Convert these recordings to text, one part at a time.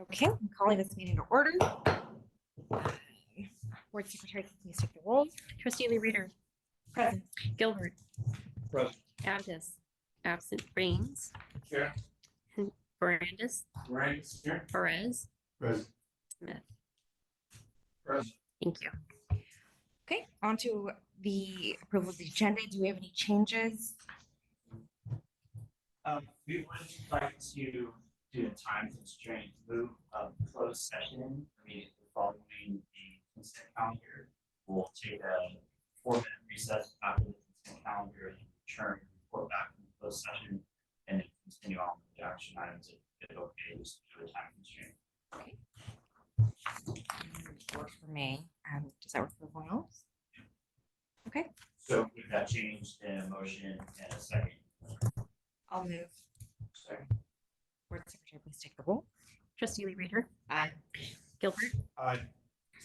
Okay, I'm calling this meeting to order. Board Secretary, please take the roll. Trustee Lee Reader. Present. Gilbert. Present. Abdus. Absent. Rains. Here. Barandis. Ryan's here. Perez. Present. Smith. Present. Thank you. Okay, on to the approval of the agenda. Do we have any changes? We would like to do a time constraint move of closed session immediately following the consent calendar. We'll take a 4-minute recess after the consent calendar and return, report back from the closed session, and then continue on with the action items if okay, just do a time constraint. Okay. Works for me. Does that work for everyone else? Okay, So with that changed in a motion and a second. I'll move. Second. Board Secretary, please take the roll. Trustee Lee Reader. Aye. Gilbert. Aye.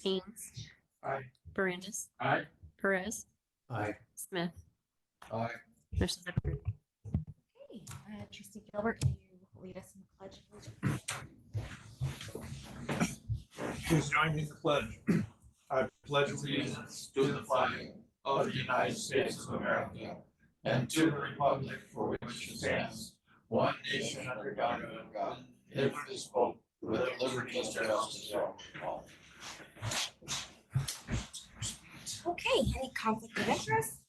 Haynes. Aye. Barandis. Aye. Perez. Aye. Smith. Aye. Motion's approved. Okay, Trustee Gilbert, can you lead us in the pledge of allegiance? Please join me in the pledge. I pledge allegiance to the flag of the United States of America and to the republic for which it stands, one nation under God, indivisible, with liberty and justice for all. Okay, any conflict of interest?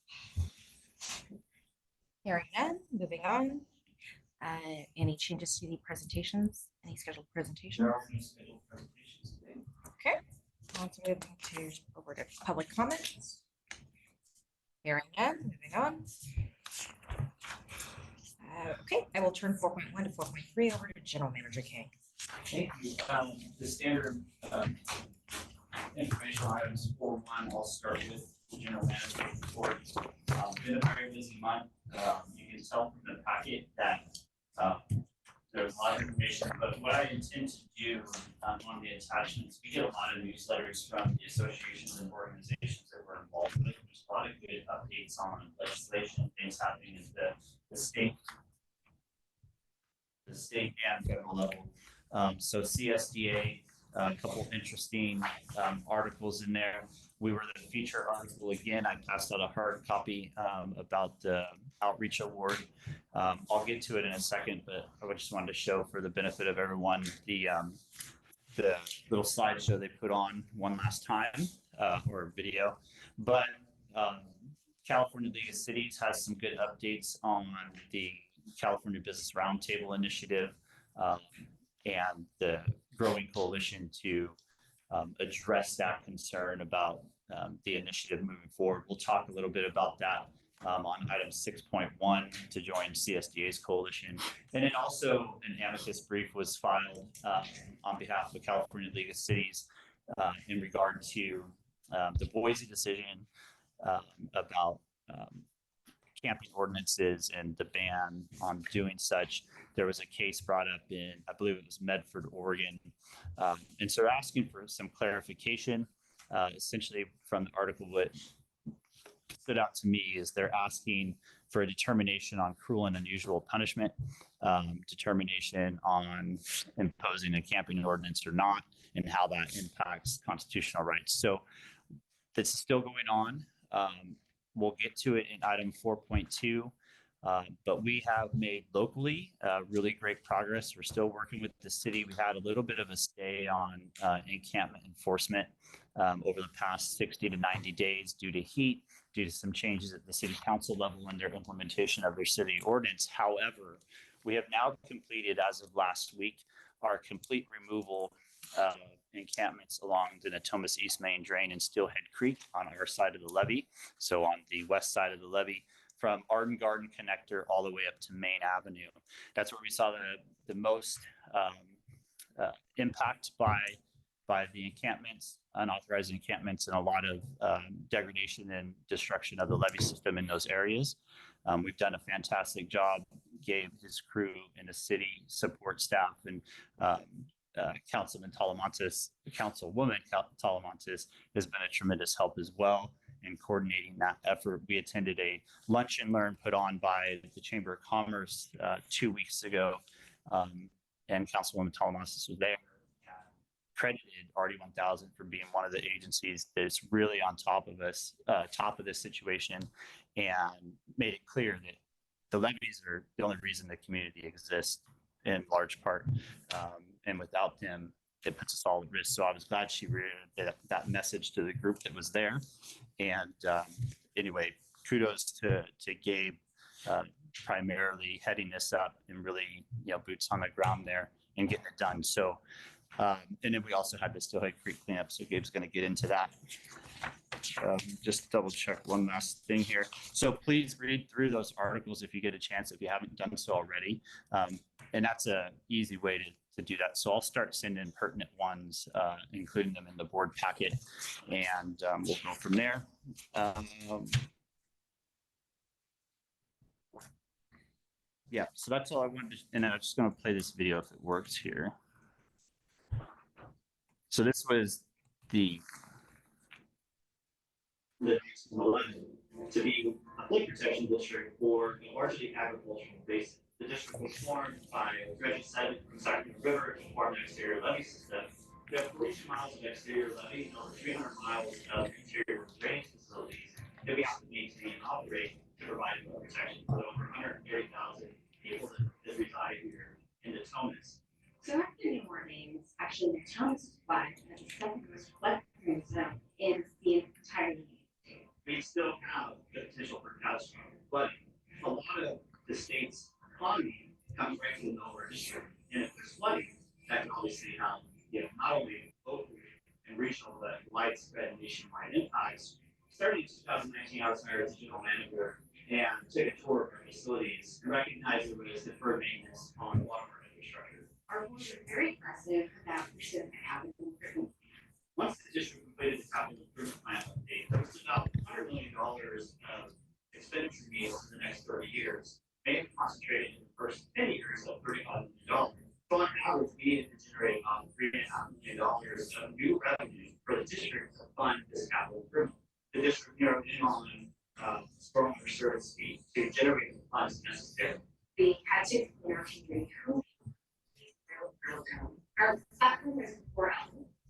Hearing none, moving on. Any changes to the presentations? Any scheduled presentations? There are no scheduled presentations today. Okay, on to moving over to public comments. Hearing none, moving on. Okay, I will turn 4.1 to 4.3 over to General Manager King. Thank you. The standard informational items for one, I'll start with the general manager report. Been a very busy month. You can tell from the packet that there's a lot of information, but what I intend to do on the attachments, we get a lot of newsletters from the associations and organizations that we're involved with. There's a lot of good updates on legislation, things happening at the state and federal level. So CSDA, a couple interesting articles in there. We were the feature article again. I passed out a hard copy about the outreach award. I'll get to it in a second, but I just wanted to show for the benefit of everyone the little slideshow they put on one last time, or video. But California League of Cities has some good updates on the California Business Roundtable initiative and the growing coalition to address that concern about the initiative moving forward. We'll talk a little bit about that on item 6.1 to join CSDA's coalition. And then also an amicus brief was filed on behalf of the California League of Cities in regard to the Boise decision about camping ordinances and the ban on doing such. There was a case brought up in, I believe it was Medford, Oregon. And so asking for some clarification, essentially from the article, what stood out to me is they're asking for a determination on cruel and unusual punishment, determination on imposing a camping ordinance or not, and how that impacts constitutional rights. So this is still going on. We'll get to it in item 4.2, but we have made locally really great progress. We're still working with the city. We had a little bit of a stay on encampment enforcement over the past 60 to 90 days due to heat, due to some changes at the city council level and their implementation of their city ordinance. However, we have now completed, as of last week, our complete removal of encampments along the Natomas East Main Drain and Steelhead Creek on our side of the levee. So on the west side of the levee, from Arden Garden Connector all the way up to Main Avenue. That's where we saw the most impact by the encampments, unauthorized encampments, and a lot of degradation and destruction of the levee system in those areas. We've done a fantastic job. Gabe, his crew, and the city support staff, and Councilwoman Talamantes has been a tremendous help as well in coordinating that effort. We attended a lunch and learn put on by the Chamber of Commerce 2 weeks ago, and Councilwoman Talamantes was there. credited RD1000 for being one of the agencies that's really on top of us, top of this situation, and made it clear that the levies are the only reason the community exists in large part. And without them, it puts us all at risk. So I was glad she read that message to the group that was there. And anyway, kudos to Gabe, primarily heading this up and really, boots on the ground there and getting it done. So, and then we also had the Stillhead Creek cleanup. So Gabe's going to get into that. Just double check one last thing here. So please read through those articles if you get a chance, if you haven't done so already. And that's a easy way to do that. So I'll start sending pertinent ones, including them in the board packet, and we'll go from there. Yeah, so that's all I wanted to, and I'm just going to play this video if it works here. So this was the to be a flood protection district for a largely agricultural basin. The district was formed by dredging sediment from Sacramento River to form an exterior levee system. We have 42 miles of exterior levee and over 300 miles of interior drainage facilities that we have to maintain and operate to provide flood protection for the over 130,000 people that reside here in the Tomas. So after New Orleans, actually the Tomas was flagged as the second most flood-prone zone in the entire United States. We still have the potential for catastrophic flooding. A lot of the state's economy comes right from the Delaware district, and if there's flooding, that can obviously have, not only local and regional, but widespread nationwide impacts. Starting in 2019, I was hired as a general manager and took a tour of our facilities and recognized there was deferred maintenance on a lot of our infrastructure. Our board was very aggressive about pursuing capital improvement. Once the district completed the capital improvement plan update, there was about $100 million of expenditure needs in the next 30 years, mainly concentrated in the first 10 years of $35 million. So on average, we needed to generate about $3.5 million of new revenue for the district to fund this capital improvement. The district narrowed in on stormwater service fee to generate the funds necessary. We had to clean our during COVID. Our platform was for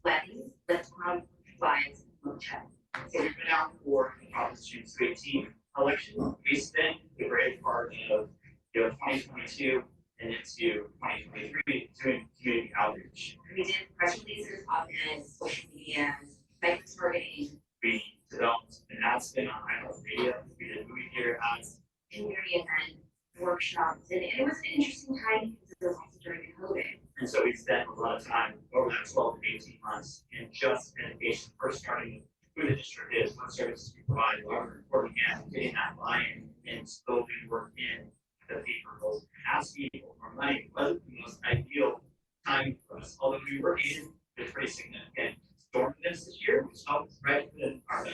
levies, lift pond, flies, and motel. So we've been out for the Proposition 218 election. We spent the great part of 2022 and into 2023 doing community outreach. We did press releases, op-eds, social media, micro-targeting, We developed an ad spin on iHeartRadio. We did movie theater ads. community event, workshops, and it was an interesting time because it was also during COVID. And so we spent a lot of time over that 12 to 18 months in just education, first starting with who the district is, what services we provide, why we're important, and getting that buy-in and slowly work in the people, asking people for money wasn't the most ideal time for us. Although we were in with pretty significant storm events this year, which helped right in our the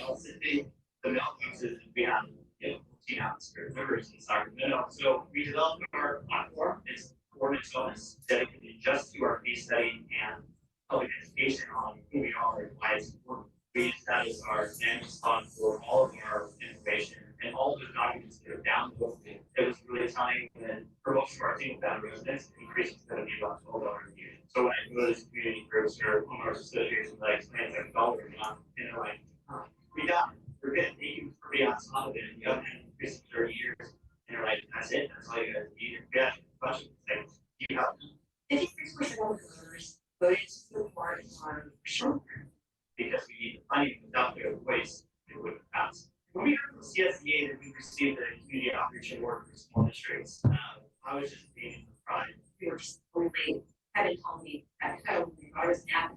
mailboxes we have, 14 ounce rivers in Sacramento. So we developed our platform. It's ordinance bonus dedicated just to our case study and public education on who we are and why it's important. We use that as our standard spot for all of our information and all of the documents that are downloaded. It was really telling that for most of our single family residents, the increase is going to be about $12 a year. So when I go to this community groups or homeowners associations, I explain it's like $1 a month, and they're like, we got it. We're good. Thank you for being on top of it. You haven't had an increase in 30 years. And they're like, that's it. That's all you guys need. Yeah, question. Like, you have 56% of the voters voted to support on shelter. because we need the funding without their voice, it wouldn't pass. When we heard from CSEA that we received the community outreach award for small districts, I was just being pride. We were just only having told me that I was now.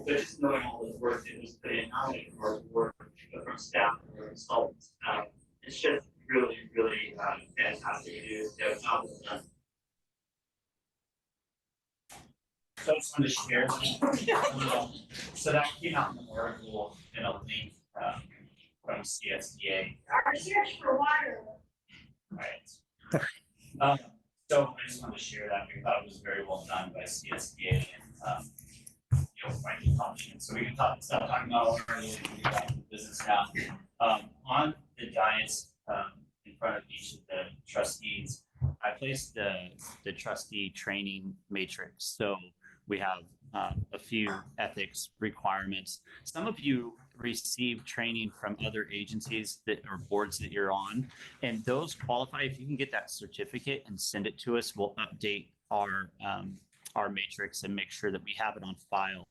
But just knowing all the work that was put in, not only from our work, but from staff and our consultants, it's just really, really fantastic news. So I just wanted to share that. So that came out in the article in a link from CSDA. Our search for water. Right. So I just wanted to share that. We thought it was very well done by CSDA and finding accomplishments. So we can stop talking about our business now. On the dais in front of each of the trustees, I placed the trustee training matrix. So we have a few ethics requirements. Some of you receive training from other agencies that or boards that you're on, and those qualify. If you can get that certificate and send it to us, we'll update our matrix and make sure that we have it on file.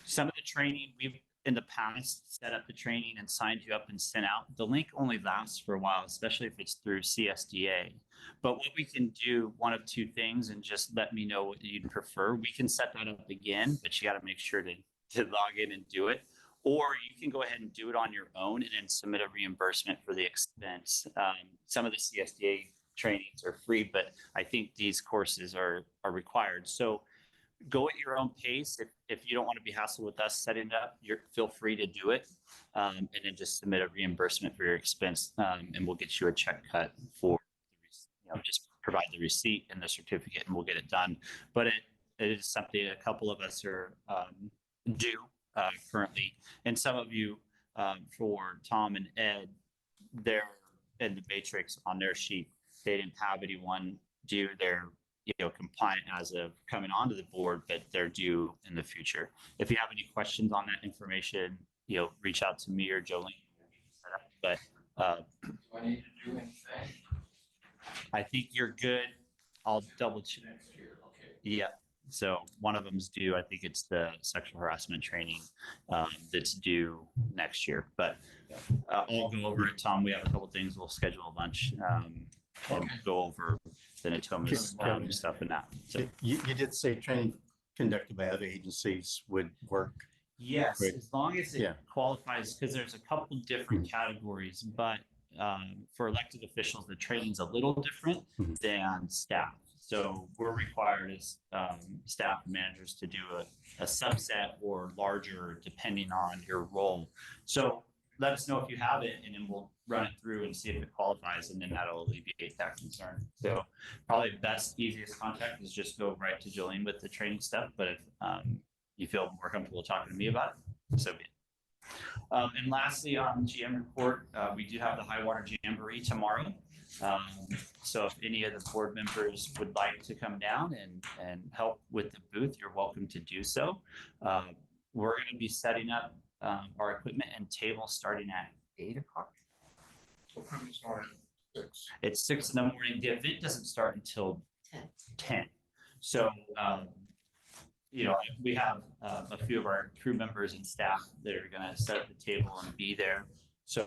Some of the training we've in the past set up the training and signed you up and sent out. The link only lasts for a while, especially if it's through CSDA. But what we can do, one of two things, and just let me know what you'd prefer. We can set that up again, but you got to make sure to log in and do it. Or you can go ahead and do it on your own and then submit a reimbursement for the expense. Some of the CSDA trainings are free, but I think these courses are required. So go at your own pace. If you don't want to be hassled with us setting it up, feel free to do it, and then just submit a reimbursement for your expense, and we'll get you a check cut for, just provide the receipt and the certificate, and we'll get it done. But it is something a couple of us are due currently, and some of you, for Tom and Ed, they're in the matrix on their sheet. They didn't have anyone due. They're compliant as of coming onto the board, but they're due in the future. If you have any questions on that information, reach out to me or Jolene. But Do I need to do anything I think you're good. I'll double check. next year? Okay. Yeah. So one of them's due. I think it's the sexual harassment training that's due next year. But I'll go over it, Tom. We have a couple things. We'll schedule a lunch and go over the Natomas stuff and that. So You did say training conducted by other agencies would work. yes, Great. as long as it Yeah. qualifies, because there's a couple different categories, but for elected officials, the training's a little different Mhm. than staff. So we're required as staff managers to do a subset or larger depending on your role. So let us know if you have it, and then we'll run it through and see if it qualifies, and then that'll alleviate that concern. So probably the best, easiest contact is just go right to Jolene with the training stuff. But if you feel more comfortable talking to me about it, so be it. And lastly, on GM report, we do have the High Water Jamboree tomorrow. So if any of the board members would like to come down and help with the booth, you're welcome to do so. We're going to be setting up our equipment and table starting at 8 o'clock. So I'm sorry. 6. It's 6 in the morning. The event doesn't start until 10. So, we have a few of our crew members and staff that are going to set up the table and be there. So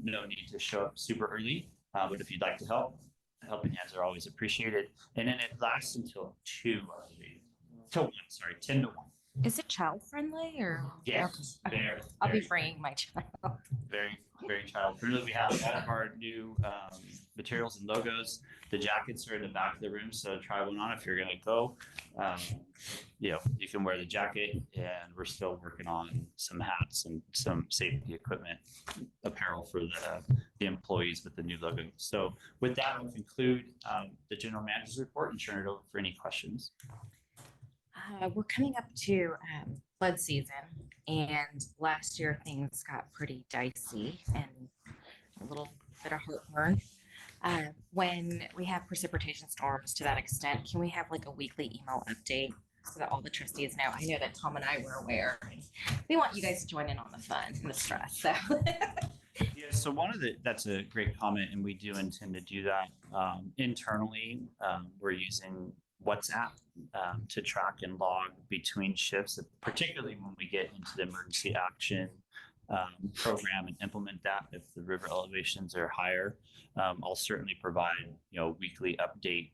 no need to show up super early. But if you'd like to help, helping hands are always appreciated. And then it lasts until 2, I believe. Till 1, sorry, 10 to 1. Is it child friendly or? Yes, Okay. very, I'll be very, bringing my child. very, very child friendly. We have all of our new materials and logos. The jackets are in the back of the room, so try one on if you're going to go. You can wear the jacket, and we're still working on some hats and some safety equipment apparel for the employees with the new logo. So with that, I'll conclude the general manager's report and turn it over for any questions. We're coming up to flood season, and last year things got pretty dicey and a little bit of heartburn. When we have precipitation storms to that extent, can we have like a weekly email update so that all the trustees know? I know that Tom and I were aware, and we want you guys to join in on the fun and the stress. So Yeah, so that's a great comment, and we do intend to do that internally. We're using WhatsApp to track and log between shifts, particularly when we get into the emergency action program and implement that. If the river elevations are higher, I'll certainly provide weekly update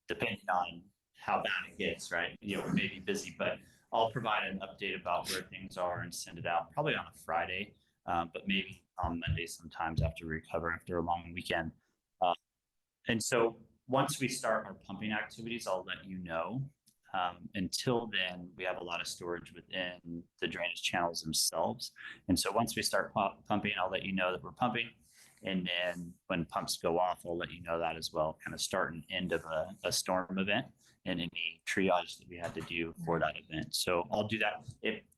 depending on how bad it gets. Right, we may be busy, but I'll provide an update about where things are and send it out probably on a Friday, but maybe on Monday sometimes after we recover after a long weekend. And so once we start our pumping activities, I'll let you know. Until then, we have a lot of storage within the drainage channels themselves. And so once we start pumping, I'll let you know that we're pumping. And then when pumps go off, I'll let you know that as well, kind of start and end of a storm event and any triage that we had to do for that event. So I'll do that.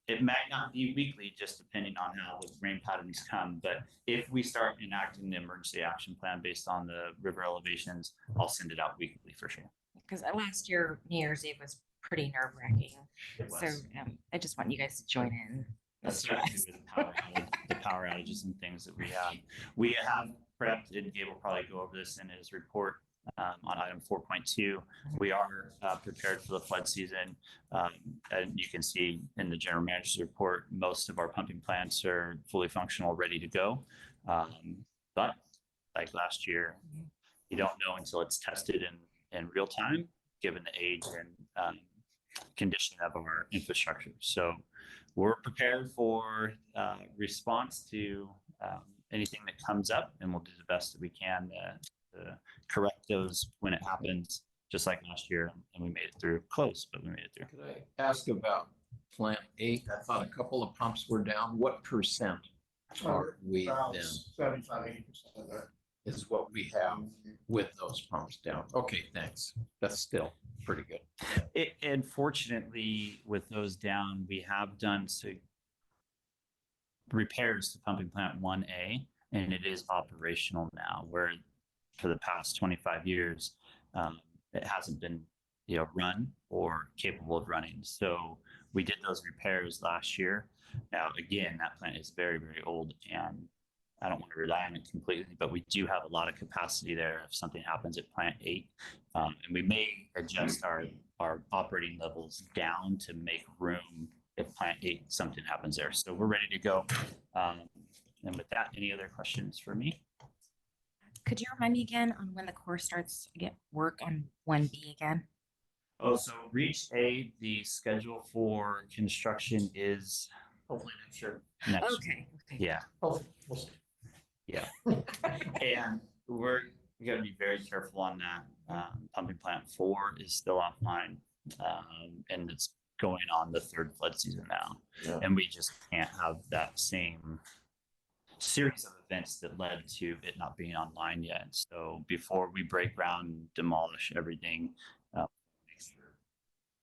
It might not be weekly, just depending on how the rain patterns come. But if we start enacting the emergency action plan based on the river elevations, I'll send it out weekly for sure. Because last year, New Year's Eve was pretty nerve wracking. It So was. I just want you guys to join in. Especially with the power outages and things that we had. We have prepped, and Gabe will probably go over this in his report on item 4.2. We are prepared for the flood season. And you can see in the general manager's report, most of our pumping plants are fully functional, ready to go. But like last year, you don't know until it's tested in real time, given the age and condition of our infrastructure. So we're prepared for response to anything that comes up, and we'll do the best that we can to correct those when it happens, just like last year. And we made it through close, but we made it through. Could I ask about plant 8? I thought a couple of pumps were down. What percent are we About then? 75, 80% of that. Is what we have with those pumps down. Okay, thanks. That's still pretty good. And fortunately, with those down, we have done repairs to pumping plant 1A, and it is operational now, where for the past 25 years, it hasn't been run or capable of running. So we did those repairs last year. Now, again, that plant is very, very old, and I don't want to rely on it completely, but we do have a lot of capacity there if something happens at plant 8. And we may adjust our operating levels down to make room if plant 8, something happens there. So we're ready to go. And with that, any other questions for me? Could you remind me again on when the Corps starts to get work on 1B again? Oh, so Reach A, the schedule for construction is Hopefully next year. next. Okay. Yeah. Hopefully, we'll see. Yeah. And we got to be very careful on that. Pumping plant 4 is still offline, and it's going on the 3rd flood season now. Yeah. And we just can't have that same series of events that led to it not being online yet. So before we break ground and demolish everything, make sure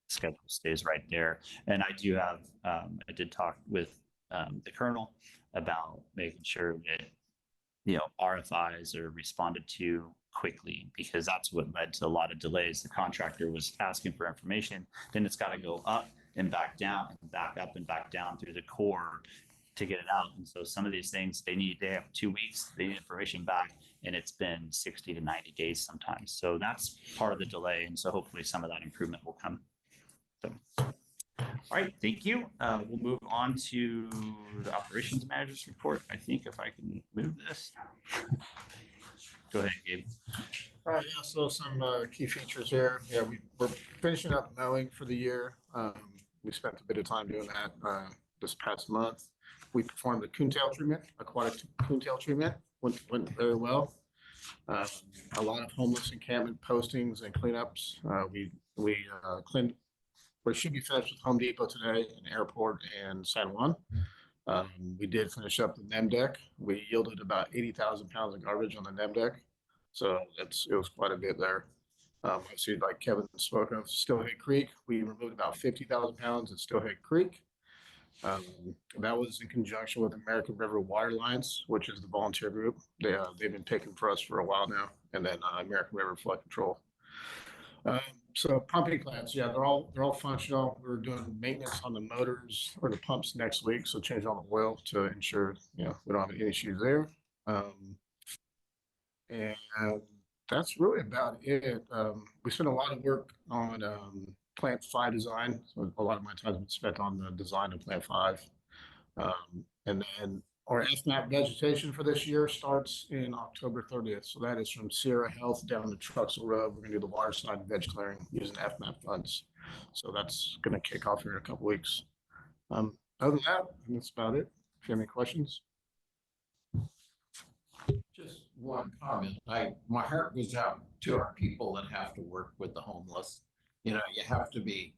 the schedule stays right there. And I do have, I did talk with the colonel about making sure that RFIs are responded to quickly, because that's what led to a lot of delays. The contractor was asking for information, then it's got to go up and back down and back up and back down through the Corps to get it out. And so some of these things they have 2 weeks, they need information back, and it's been 60 to 90 days sometimes. So that's part of the delay. And so hopefully some of that improvement will come. So, all right, thank you. We'll move on to the operations manager's report. I think if I can move this. Go ahead, Gabe. All right, yeah, so some key features here. Yeah, we're finishing up mowing for the year. We spent a bit of time doing that this past month. We performed the coontail treatment, aquatic coontail treatment, went very well. A lot of homeless encampment postings and cleanups. We cleaned. We should be finished with Home Depot today, and Airport and San Juan. We did finish up the NEM deck. We yielded about 80,000 pounds of garbage on the NEM deck. So it was quite a bit there. Obviously, like Kevin spoke of, Stillhead Creek, we removed about 50,000 pounds at Stillhead Creek. That was in conjunction with American River Water Lines, which is the volunteer group. They've been picking for us for a while now, and then American River Flood Control. So pumping plants, yeah, they're all functional. We're doing maintenance on the motors or the pumps next week, so change all the oil to ensure we don't have any issues there. And that's really about it. We spent a lot of work on Plant 5 design. So a lot of my time has been spent on the design of Plant 5. And then our FMAP vegetation for this year starts in October 30th. So that is from Sierra Health down to Truxell Road. We're going to do the water side veg clearing using FMAP funds. So that's going to kick off here in a couple weeks. Other than that, that's about it. If you have any questions. Just one comment. My heart goes out to our people that have to work with the homeless. You have to be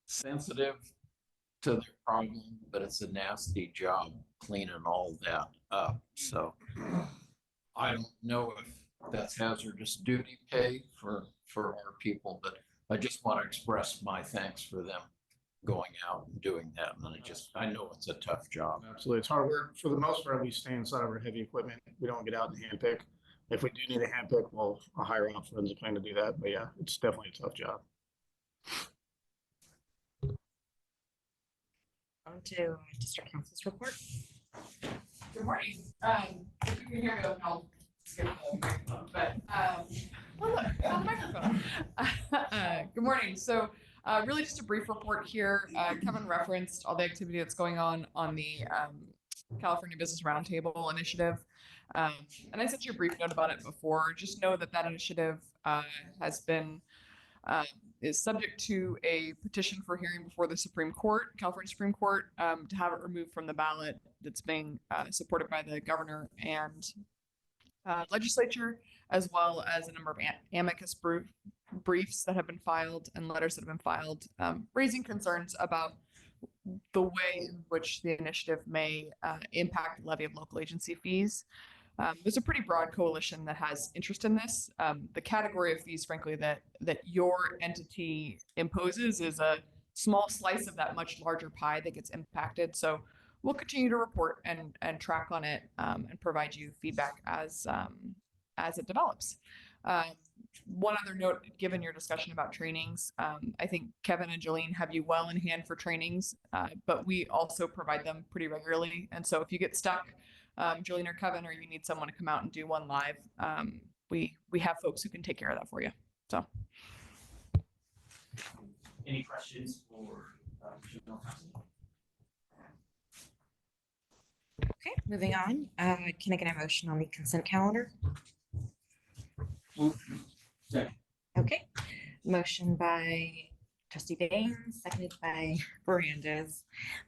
sensitive to their problem, but it's a nasty job cleaning all that up. So I don't know if that's hazardous duty pay for our people, but I just want to express my thanks for them going out and doing that. And I know it's a tough job. Absolutely. It's hard work. For the most part, we stay inside of our heavy equipment. We don't get out and handpick. If we do need a handpick, I'll hire out forensic plan to do that. But yeah, it's definitely a tough job. On to district council's report. Good morning. If you can hear me, I'll skip the microphone, but, oh, look, on the microphone. Good morning. So, really just a brief report here. Kevin referenced all the activity that's going on the, California Business Roundtable initiative. And I sent you a brief note about it before. Just know that initiative, has been, is subject to a petition for hearing before the Supreme Court, California Supreme Court, to have it removed from the ballot. That's being supported by the governor and legislature, as well as a number of amicus briefs that have been filed and letters that have been filed, raising concerns about the way in which the initiative may impact the levy of local agency fees. There's a pretty broad coalition that has interest in this. The category of fees, frankly, that your entity imposes is a small slice of that much larger pie that gets impacted. So we'll continue to report and track on it, and provide you feedback as it develops. One other note, given your discussion about trainings, I think Kevin and Jolene have you well in hand for trainings, but we also provide them pretty regularly. And so if you get stuck, Jolene or Kevin, or you need someone to come out and do one live, we have folks who can take care of that for you. So. Any questions for general counsel? Okay, moving on. Can I get a motion on the consent calendar? Second. Okay, motion by trustee Baines, seconded by Miranda's.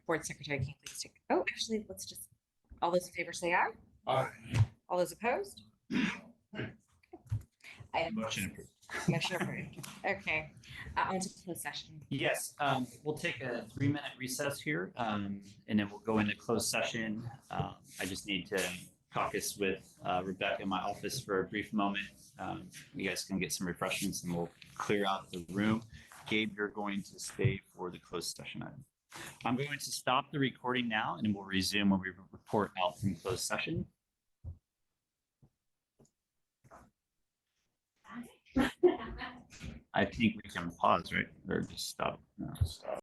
Board secretary, can you please take, oh, actually, let's just, all those in favor say aye. Aye. All those opposed? Motion approved. Motion approved. Okay, on to closed session. Yes, we'll take a 3-minute recess here, and then we'll go into closed session. I just need to caucus with Rebecca in my office for a brief moment. You guys can get some refreshments and we'll clear out the room. Gabe, you're going to stay for the closed session item. I'm going to stop the recording now and we'll resume when we report out from closed session. I think we can pause, right? Or just stop. No. Stop.